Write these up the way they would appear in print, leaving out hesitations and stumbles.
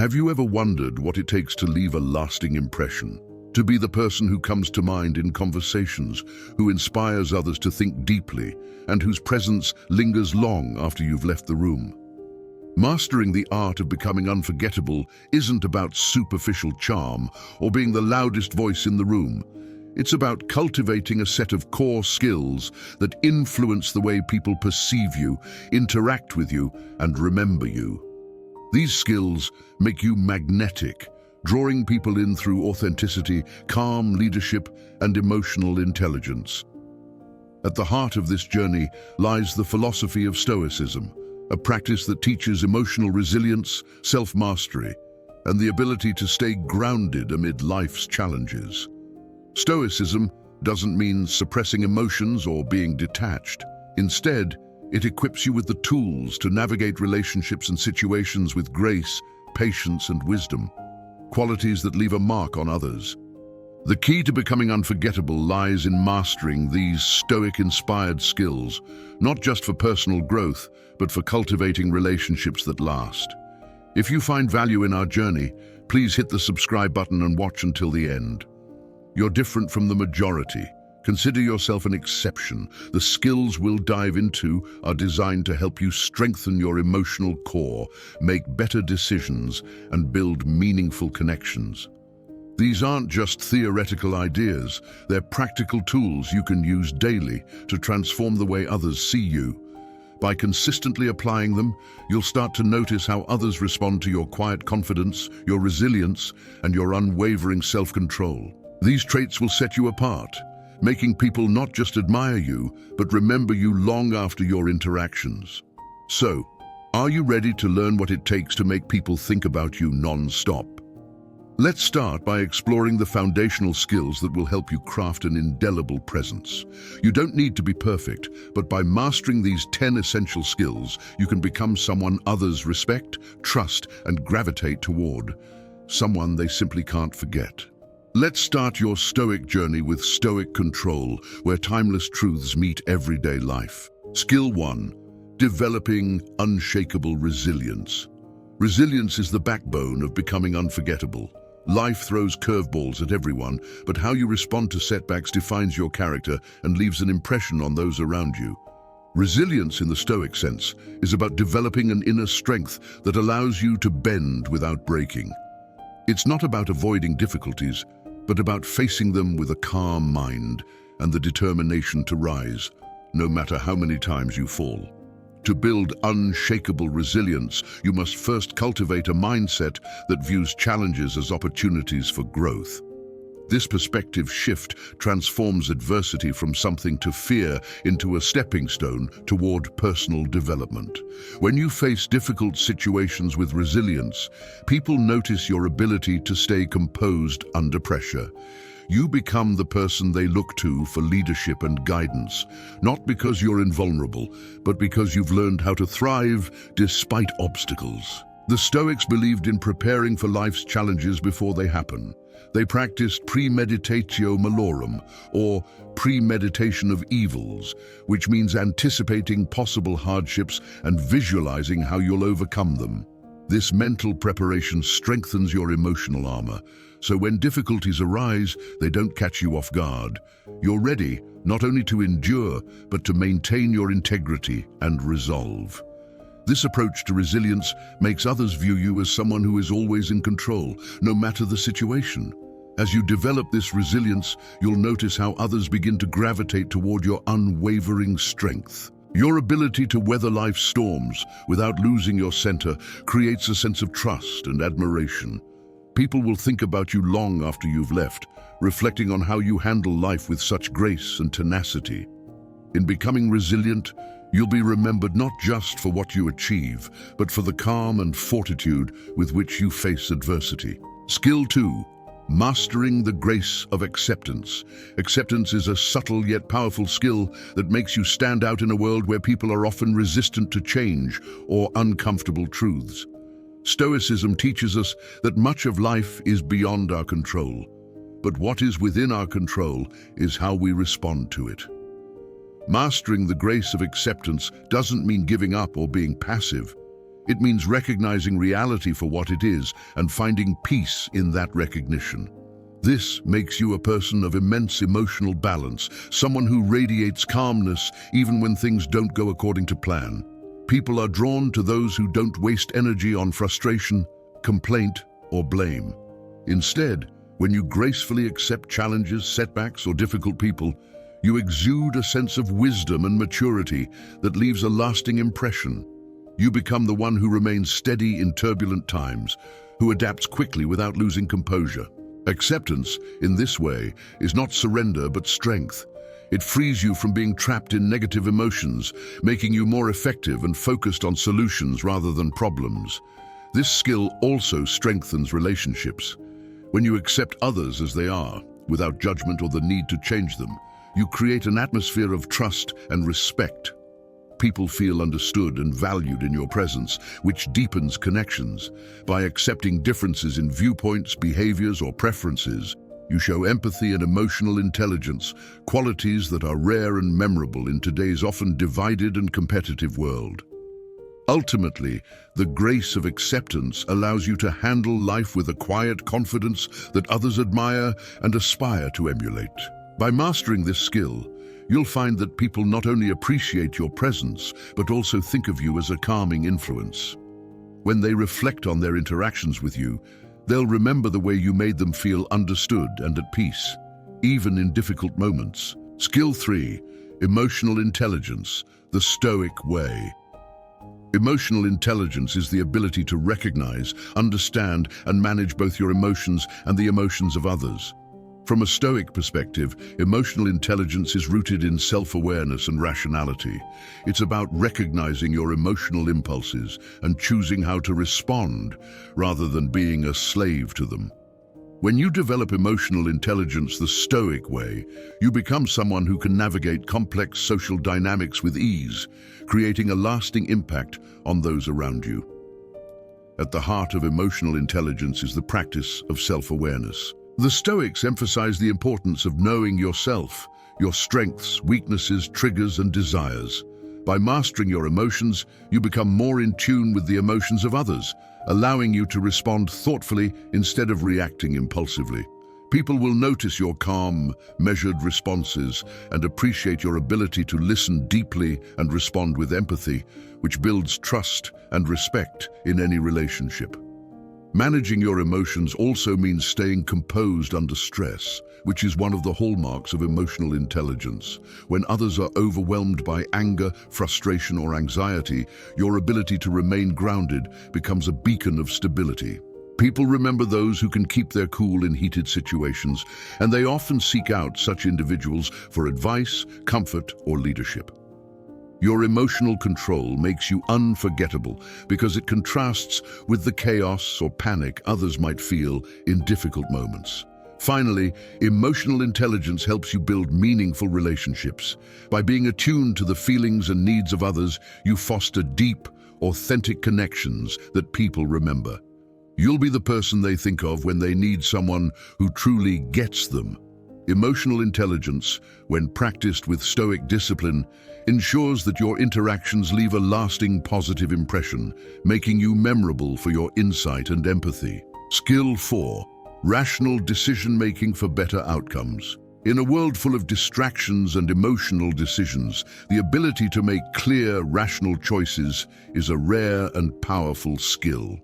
Have you ever wondered what it takes to leave a lasting impression? To be the person who comes to mind in conversations, who inspires others to think deeply, and whose presence lingers long after you've left the room? Mastering the art of becoming unforgettable isn't about superficial charm or being the loudest voice in the room. It's about cultivating a set of core skills that influence the way people perceive you, interact with you, and remember you. These skills make you magnetic, drawing people in through authenticity, calm leadership, and emotional intelligence. At the heart of this journey lies the philosophy of Stoicism, a practice that teaches emotional resilience, self-mastery, and the ability to stay grounded amid life's challenges. Stoicism doesn't mean suppressing emotions or being detached. Instead, it equips you with the tools to navigate relationships and situations with grace, patience, and wisdom, qualities that leave a mark on others. The key to becoming unforgettable lies in mastering these Stoic-inspired skills, not just for personal growth, but for cultivating relationships that last. If you find value in our journey, please hit the subscribe button and watch until the end. You're different from the majority. Consider yourself an exception. The skills we'll dive into are designed to help you strengthen your emotional core, make better decisions, and build meaningful connections. These aren't just theoretical ideas, they're practical tools you can use daily to transform the way others see you. By consistently applying them, you'll start to notice how others respond to your quiet confidence, your resilience, and your unwavering self-control. These traits will set you apart, making people not just admire you, but remember you long after your interactions. So, are you ready to learn what it takes to make people think about you non-stop? Let's start by exploring the foundational skills that will help you craft an indelible presence. You don't need to be perfect, but by mastering these 10 essential skills, you can become someone others respect, trust, and gravitate toward. Someone they simply can't forget. Let's start your Stoic journey with Stoic control, where timeless truths meet everyday life. Skill 1. Developing unshakable resilience. Resilience is the backbone of becoming unforgettable. Life throws curveballs at everyone, but how you respond to setbacks defines your character and leaves an impression on those around you. Resilience in the Stoic sense is about developing an inner strength that allows you to bend without breaking. It's not about avoiding difficulties, but about facing them with a calm mind and the determination to rise, no matter how many times you fall. To build unshakable resilience, you must first cultivate a mindset that views challenges as opportunities for growth. This perspective shift transforms adversity from something to fear into a stepping stone toward personal development. When you face difficult situations with resilience, people notice your ability to stay composed under pressure. You become the person they look to for leadership and guidance, not because you're invulnerable, but because you've learned how to thrive despite obstacles. The Stoics believed in preparing for life's challenges before they happen. They practiced premeditatio malorum, or premeditation of evils, which means anticipating possible hardships and visualizing how you'll overcome them. This mental preparation strengthens your emotional armor, so when difficulties arise, they don't catch you off guard. You're ready not only to endure, but to maintain your integrity and resolve. This approach to resilience makes others view you as someone who is always in control, no matter the situation. As you develop this resilience, you'll notice how others begin to gravitate toward your unwavering strength. Your ability to weather life's storms without losing your center creates a sense of trust and admiration. People will think about you long after you've left, reflecting on how you handle life with such grace and tenacity. In becoming resilient, you'll be remembered not just for what you achieve, but for the calm and fortitude with which you face adversity. Skill 2. Mastering the grace of acceptance. Acceptance is a subtle yet powerful skill that makes you stand out in a world where people are often resistant to change or uncomfortable truths. Stoicism teaches us that much of life is beyond our control, but what is within our control is how we respond to it. Mastering the grace of acceptance doesn't mean giving up or being passive. It means recognizing reality for what it is and finding peace in that recognition. This makes you a person of immense emotional balance, someone who radiates calmness even when things don't go according to plan. People are drawn to those who don't waste energy on frustration, complaint, or blame. Instead, when you gracefully accept challenges, setbacks, or difficult people, you exude a sense of wisdom and maturity that leaves a lasting impression. You become the one who remains steady in turbulent times, who adapts quickly without losing composure. Acceptance, in this way, is not surrender but strength. It frees you from being trapped in negative emotions, making you more effective and focused on solutions rather than problems. This skill also strengthens relationships. When you accept others as they are, without judgment or the need to change them, you create an atmosphere of trust and respect. People feel understood and valued in your presence, which deepens connections. By accepting differences in viewpoints, behaviors, or preferences, you show empathy and emotional intelligence, qualities that are rare and memorable in today's often divided and competitive world. Ultimately, the grace of acceptance allows you to handle life with a quiet confidence that others admire and aspire to emulate. By mastering this skill, you'll find that people not only appreciate your presence, but also think of you as a calming influence. When they reflect on their interactions with you, they'll remember the way you made them feel understood and at peace, even in difficult moments. Skill 3, emotional intelligence, the Stoic way. Emotional intelligence is the ability to recognize, understand, and manage both your emotions and the emotions of others. From a Stoic perspective, emotional intelligence is rooted in self-awareness and rationality. It's about recognizing your emotional impulses and choosing how to respond, rather than being a slave to them. When you develop emotional intelligence the Stoic way, you become someone who can navigate complex social dynamics with ease, creating a lasting impact on those around you. At the heart of emotional intelligence is the practice of self-awareness. The Stoics emphasize the importance of knowing yourself, your strengths, weaknesses, triggers, and desires. By mastering your emotions, you become more in tune with the emotions of others, allowing you to respond thoughtfully instead of reacting impulsively. People will notice your calm, measured responses and appreciate your ability to listen deeply and respond with empathy, which builds trust and respect in any relationship. Managing your emotions also means staying composed under stress, which is one of the hallmarks of emotional intelligence. When others are overwhelmed by anger, frustration, or anxiety, your ability to remain grounded becomes a beacon of stability. People remember those who can keep their cool in heated situations, and they often seek out such individuals for advice, comfort, or leadership. Your emotional control makes you unforgettable because it contrasts with the chaos or panic others might feel in difficult moments. Finally, emotional intelligence helps you build meaningful relationships. By being attuned to the feelings and needs of others, you foster deep, authentic connections that people remember. You'll be the person they think of when they need someone who truly gets them. Emotional intelligence, when practiced with Stoic discipline, ensures that your interactions leave a lasting positive impression, making you memorable for your insight and empathy. Skill 4. Rational decision-making for better outcomes. In a world full of distractions and emotional decisions, the ability to make clear, rational choices is a rare and powerful skill.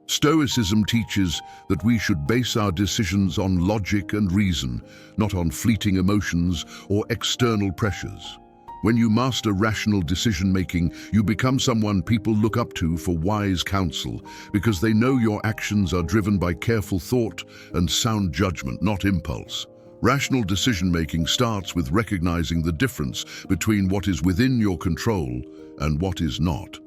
Stoicism teaches that we should base our decisions on logic and reason, not on fleeting emotions or external pressures. When you master rational decision-making, you become someone people look up to for wise counsel, because they know your actions are driven by careful thought and sound judgment, not impulse. Rational decision-making starts with recognizing the difference between what is within your control and what is not.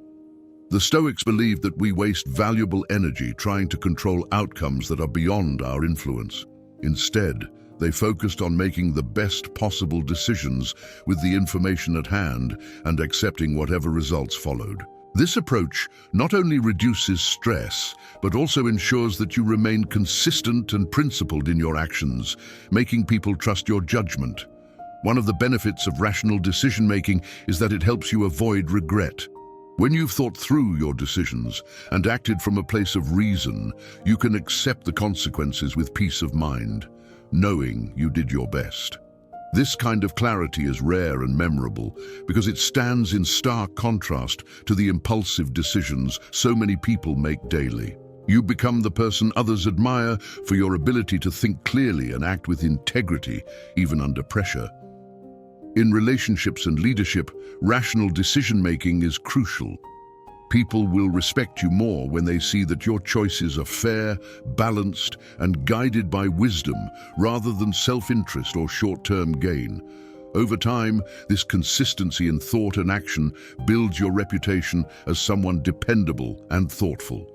The Stoics believed that we waste valuable energy trying to control outcomes that are beyond our influence. Instead, they focused on making the best possible decisions with the information at hand and accepting whatever results followed. This approach not only reduces stress, but also ensures that you remain consistent and principled in your actions, making people trust your judgment. One of the benefits of rational decision-making is that it helps you avoid regret. When you've thought through your decisions and acted from a place of reason, you can accept the consequences with peace of mind, knowing you did your best. This kind of clarity is rare and memorable because it stands in stark contrast to the impulsive decisions so many people make daily. You become the person others admire for your ability to think clearly and act with integrity, even under pressure. In relationships and leadership, rational decision-making is crucial. People will respect you more when they see that your choices are fair, balanced, and guided by wisdom rather than self-interest or short-term gain. Over time, this consistency in thought and action builds your reputation as someone dependable and thoughtful,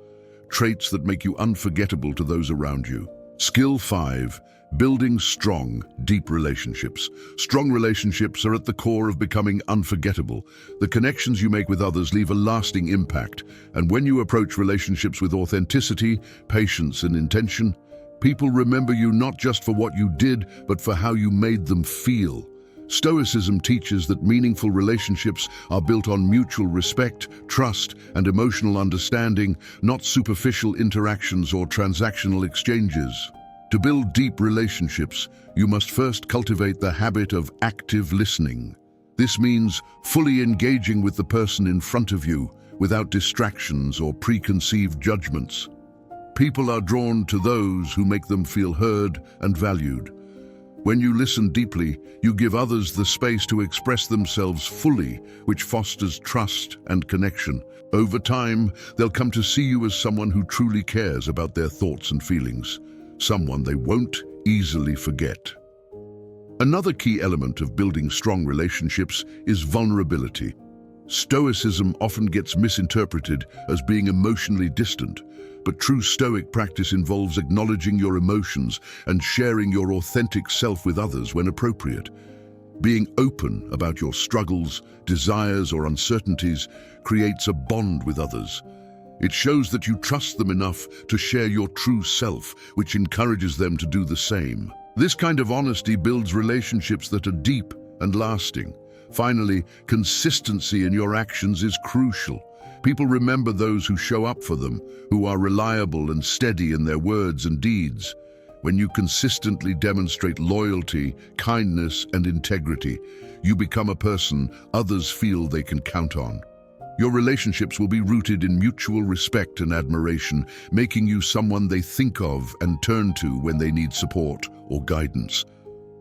traits that make you unforgettable to those around you. Skill 5. Building strong, deep relationships. Strong relationships are at the core of becoming unforgettable. The connections you make with others leave a lasting impact, and when you approach relationships with authenticity, patience, and intention, people remember you not just for what you did, but for how you made them feel. Stoicism teaches that meaningful relationships are built on mutual respect, trust, and emotional understanding, not superficial interactions or transactional exchanges. To build deep relationships, you must first cultivate the habit of active listening. This means fully engaging with the person in front of you without distractions or preconceived judgments. People are drawn to those who make them feel heard and valued. When you listen deeply, you give others the space to express themselves fully, which fosters trust and connection. Over time, they'll come to see you as someone who truly cares about their thoughts and feelings, someone they won't easily forget. Another key element of building strong relationships is vulnerability. Stoicism often gets misinterpreted as being emotionally distant, but true Stoic practice involves acknowledging your emotions and sharing your authentic self with others when appropriate. Being open about your struggles, desires, or uncertainties creates a bond with others. It shows that you trust them enough to share your true self, which encourages them to do the same. This kind of honesty builds relationships that are deep and lasting. Finally, consistency in your actions is crucial. People remember those who show up for them, who are reliable and steady in their words and deeds. When you consistently demonstrate loyalty, kindness, and integrity, you become a person others feel they can count on. Your relationships will be rooted in mutual respect and admiration, making you someone they think of and turn to when they need support or guidance.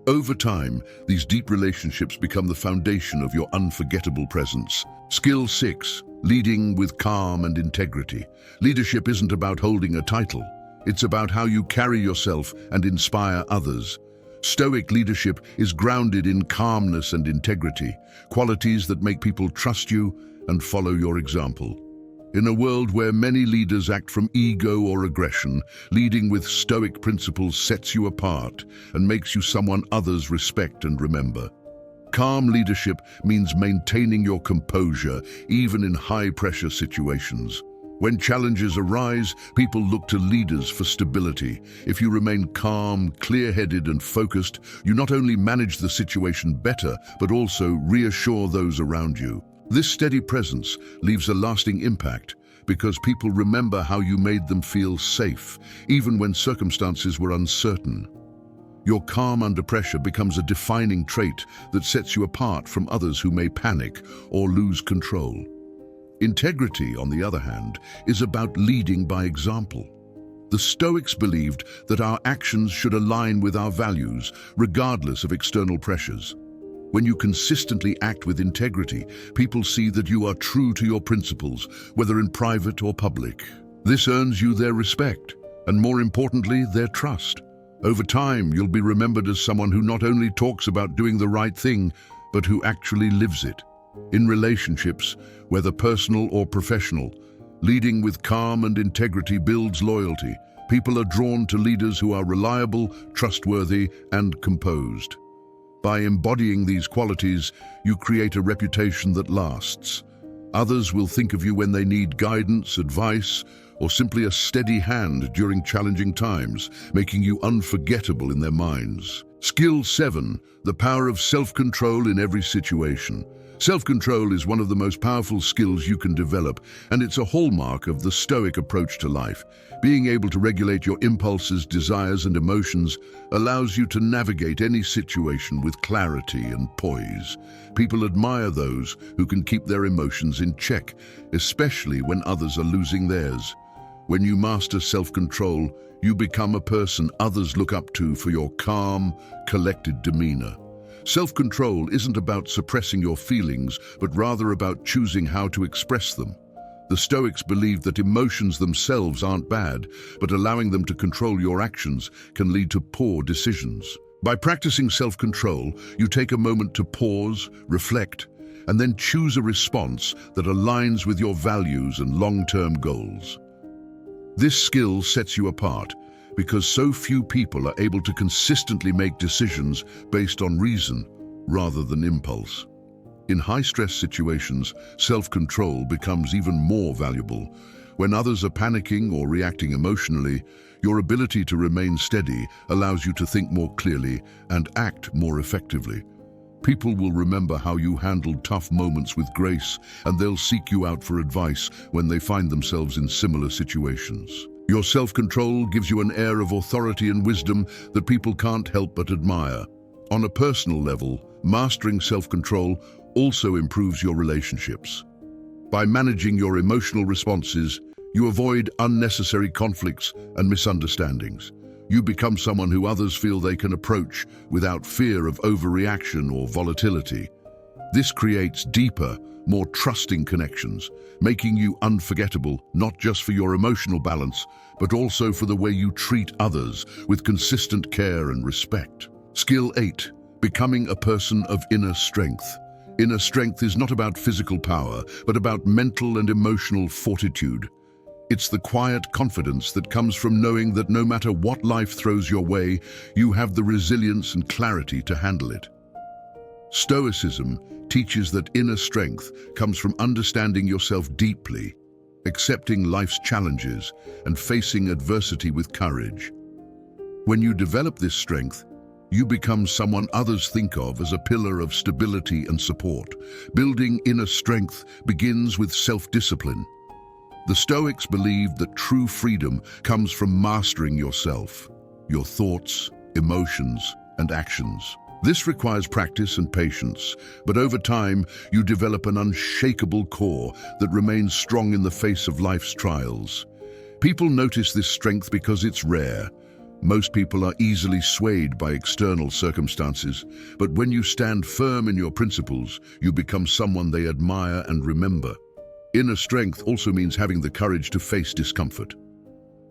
Over time, these deep relationships become the foundation of your unforgettable presence. Skill 6. Leading with calm and integrity. Leadership isn't about holding a title. It's about how you carry yourself and inspire others. Stoic leadership is grounded in calmness and integrity, qualities that make people trust you and follow your example. In a world where many leaders act from ego or aggression, leading with Stoic principles sets you apart and makes you someone others respect and remember. Calm leadership means maintaining your composure, even in high-pressure situations. When challenges arise, people look to leaders for stability. If you remain calm, clear-headed, and focused, you not only manage the situation better, but also reassure those around you. This steady presence leaves a lasting impact because people remember how you made them feel safe, even when circumstances were uncertain. Your calm under pressure becomes a defining trait that sets you apart from others who may panic or lose control. Integrity, on the other hand, is about leading by example. The Stoics believed that our actions should align with our values, regardless of external pressures. When you consistently act with integrity, people see that you are true to your principles, whether in private or public. This earns you their respect, and more importantly, their trust. Over time, you'll be remembered as someone who not only talks about doing the right thing, but who actually lives it. In relationships, whether personal or professional, leading with calm and integrity builds loyalty. People are drawn to leaders who are reliable, trustworthy, and composed. By embodying these qualities, you create a reputation that lasts. Others will think of you when they need guidance, advice, or simply a steady hand during challenging times, making you unforgettable in their minds. Skill 7. The power of self-control in every situation. Self-control is one of the most powerful skills you can develop, and it's a hallmark of the Stoic approach to life. Being able to regulate your impulses, desires, and emotions allows you to navigate any situation with clarity and poise. People admire those who can keep their emotions in check, especially when others are losing theirs. When you master self-control, you become a person others look up to for your calm, collected demeanor. Self-control isn't about suppressing your feelings, but rather about choosing how to express them. The Stoics believed that emotions themselves aren't bad, but allowing them to control your actions can lead to poor decisions. By practicing self-control, you take a moment to pause, reflect, and then choose a response that aligns with your values and long-term goals. This skill sets you apart, because so few people are able to consistently make decisions based on reason rather than impulse. In high-stress situations, self-control becomes even more valuable. When others are panicking or reacting emotionally, your ability to remain steady allows you to think more clearly and act more effectively. People will remember how you handled tough moments with grace, and they'll seek you out for advice when they find themselves in similar situations. Your self-control gives you an air of authority and wisdom that people can't help but admire. On a personal level, mastering self-control also improves your relationships. By managing your emotional responses, you avoid unnecessary conflicts and misunderstandings. You become someone who others feel they can approach without fear of overreaction or volatility. This creates deeper, more trusting connections, making you unforgettable not just for your emotional balance, but also for the way you treat others with consistent care and respect. Skill 8. Becoming a person of inner strength. Inner strength is not about physical power, but about mental and emotional fortitude. It's the quiet confidence that comes from knowing that no matter what life throws your way, you have the resilience and clarity to handle it. Stoicism teaches that inner strength comes from understanding yourself deeply, accepting life's challenges, and facing adversity with courage. When you develop this strength, you become someone others think of as a pillar of stability and support. Building inner strength begins with self-discipline. The Stoics believed that true freedom comes from mastering yourself, your thoughts, emotions, and actions. This requires practice and patience, but over time, you develop an unshakable core that remains strong in the face of life's trials. People notice this strength because it's rare. Most people are easily swayed by external circumstances, but when you stand firm in your principles, you become someone they admire and remember. Inner strength also means having the courage to face discomfort.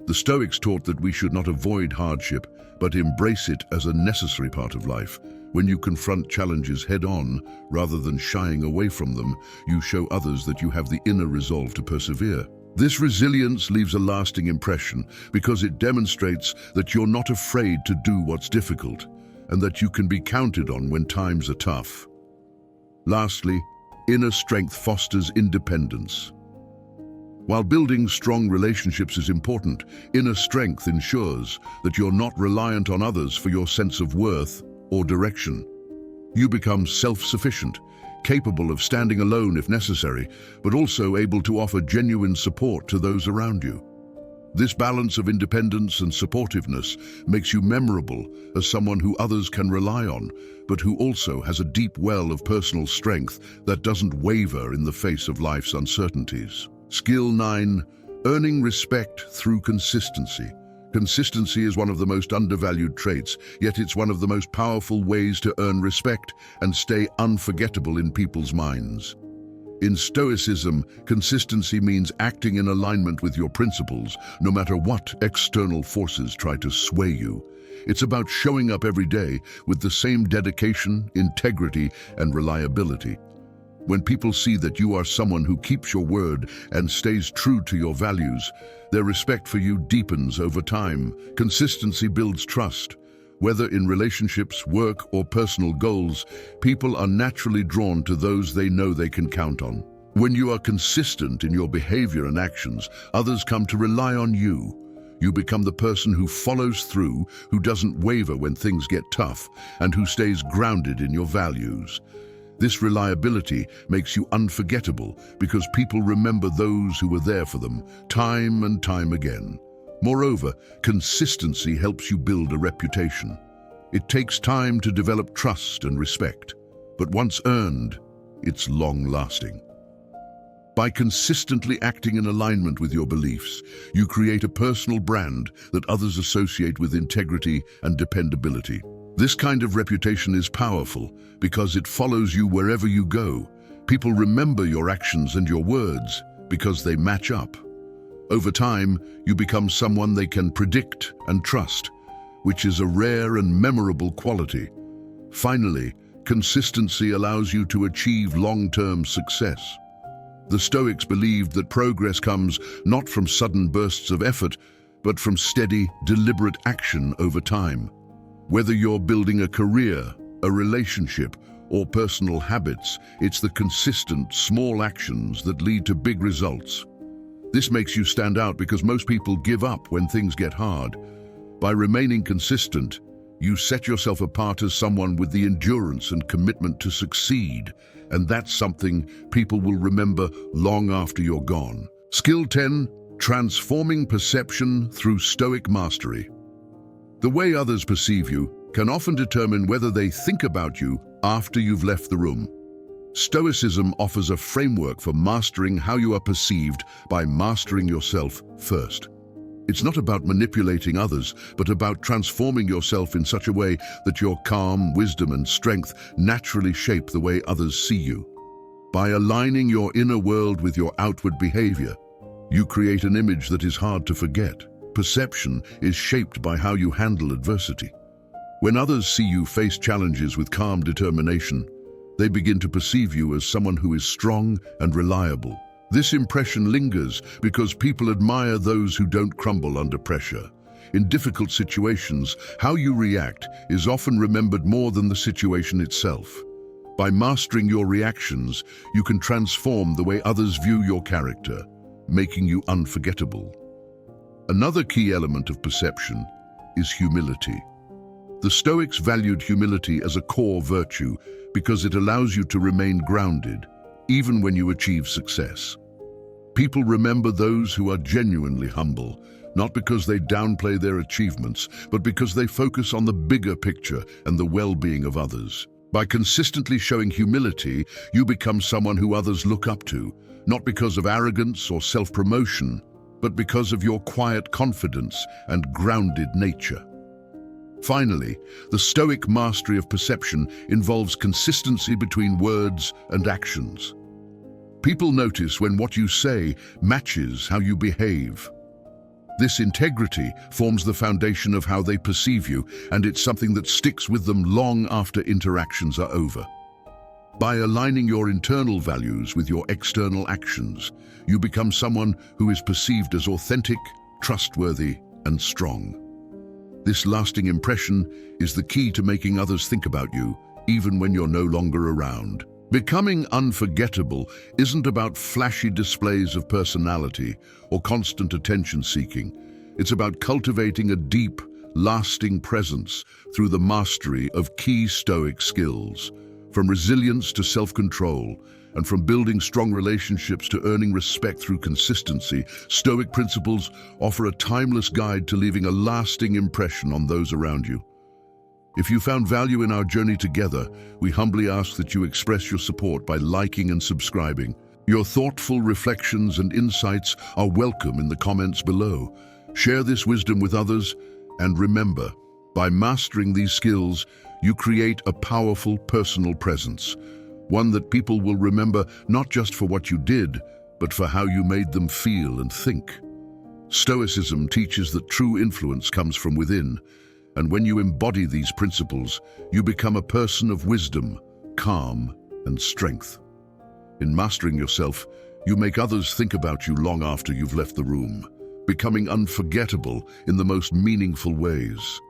The Stoics taught that we should not avoid hardship, but embrace it as a necessary part of life. When you confront challenges head-on, rather than shying away from them, you show others that you have the inner resolve to persevere. This resilience leaves a lasting impression because it demonstrates that you're not afraid to do what's difficult and that you can be counted on when times are tough. Lastly, inner strength fosters independence. While building strong relationships is important, inner strength ensures that you're not reliant on others for your sense of worth or direction. You become self-sufficient, capable of standing alone if necessary, but also able to offer genuine support to those around you. This balance of independence and supportiveness makes you memorable as someone who others can rely on, but who also has a deep well of personal strength that doesn't waver in the face of life's uncertainties. Skill 9. Earning respect through consistency. Consistency is one of the most undervalued traits, yet it's one of the most powerful ways to earn respect and stay unforgettable in people's minds. In Stoicism, consistency means acting in alignment with your principles, no matter what external forces try to sway you. It's about showing up every day with the same dedication, integrity, and reliability. When people see that you are someone who keeps your word and stays true to your values, their respect for you deepens over time. Consistency builds trust. Whether in relationships, work, or personal goals, people are naturally drawn to those they know they can count on. When you are consistent in your behavior and actions, others come to rely on you. You become the person who follows through, who doesn't waver when things get tough, and who stays grounded in your values. This reliability makes you unforgettable because people remember those who were there for them time and time again. Moreover, consistency helps you build a reputation. It takes time to develop trust and respect, but once earned, it's long-lasting. By consistently acting in alignment with your beliefs, you create a personal brand that others associate with integrity and dependability. This kind of reputation is powerful because it follows you wherever you go. People remember your actions and your words because they match up. Over time, you become someone they can predict and trust, which is a rare and memorable quality. Finally, consistency allows you to achieve long-term success. The Stoics believed that progress comes not from sudden bursts of effort, but from steady, deliberate action over time. Whether you're building a career, a relationship, or personal habits, it's the consistent, small actions that lead to big results. This makes you stand out because most people give up when things get hard. By remaining consistent, you set yourself apart as someone with the endurance and commitment to succeed, and that's something people will remember long after you're gone. Skill 10, transforming perception through Stoic mastery. The way others perceive you can often determine whether they think about you after you've left the room. Stoicism offers a framework for mastering how you are perceived by mastering yourself first. It's not about manipulating others, but about transforming yourself in such a way that your calm, wisdom, and strength naturally shape the way others see you. By aligning your inner world with your outward behavior, you create an image that is hard to forget. Perception is shaped by how you handle adversity. When others see you face challenges with calm determination, they begin to perceive you as someone who is strong and reliable. This impression lingers because people admire those who don't crumble under pressure. In difficult situations, how you react is often remembered more than the situation itself. By mastering your reactions, you can transform the way others view your character, making you unforgettable. Another key element of perception is humility. The Stoics valued humility as a core virtue because it allows you to remain grounded, even when you achieve success. People remember those who are genuinely humble, not because they downplay their achievements, but because they focus on the bigger picture and the well-being of others. By consistently showing humility, you become someone who others look up to, not because of arrogance or self-promotion, but because of your quiet confidence and grounded nature. Finally, the Stoic mastery of perception involves consistency between words and actions. People notice when what you say matches how you behave. This integrity forms the foundation of how they perceive you, and it's something that sticks with them long after interactions are over. By aligning your internal values with your external actions, you become someone who is perceived as authentic, trustworthy, and strong. This lasting impression is the key to making others think about you, even when you're no longer around. Becoming unforgettable isn't about flashy displays of personality or constant attention-seeking. It's about cultivating a deep, lasting presence through the mastery of key Stoic skills, from resilience to self-control, and from building strong relationships to earning respect through consistency. Stoic principles offer a timeless guide to leaving a lasting impression on those around you. If you found value in our journey together, we humbly ask that you express your support by liking and subscribing. Your thoughtful reflections and insights are welcome in the comments below. Share this wisdom with others, and remember, by mastering these skills, you create a powerful personal presence, one that people will remember not just for what you did, but for how you made them feel and think. Stoicism teaches that true influence comes from within, and when you embody these principles, you become a person of wisdom, calm, and strength. In mastering yourself, you make others think about you long after you've left the room, becoming unforgettable in the most meaningful ways.